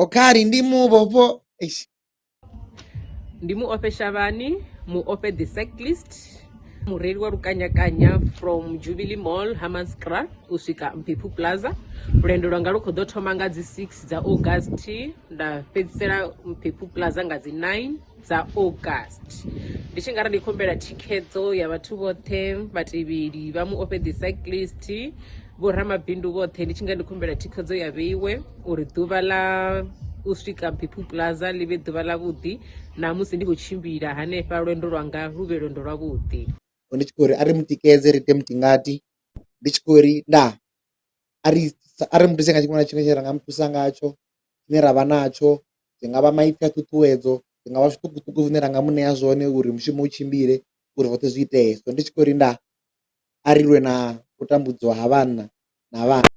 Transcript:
okari ndimuvopo Ndi muope Shavani, muope the cyclist, mureri wa rukanyakanya from Jubilee Mall Hammanskraal usvika Mpepu Plaza. Rwendo rwanga rukho ḓo thoma nga dzi 6 dza August nda fhedzisela Mpepu Plaza nga dzi 9 dza August. Ndi tshi nga ri ndi khombela thikhedzo ya vhathu vhoṱhe vhatevheli vha muope the cyclist, vho ramabindu vhoṱhe. Ndi tshi nga ndi khombela thikhedzo ya vheiwe uri ḓuvha ḽa u swika Mpepu Plaza ḽi vhe ḓuvha ḽavhuḓi na musi ndi khou tshimbila hanefha lwendo lwanga lu vhe lwendo lwavhuḓi. ndi tshi khou ri ari mutikedze ri ite mutingati, ndi tshi khou ri nda ari mutise nga tshifhinga tshine ra nga muthusa ngatsho tshine ra vha natsho. Dzi nga vha maipfhi a ṱhuṱhuwedzo, dzi nga vha zwiṱukuṱuku zwine ra nga mu ṋea zwone uri mushumo u tshimbile, uri zwoṱhe zwi itee. So ndi tshi khou ri nda a ri lwe na u tambudziwa ha vhanna na vhana.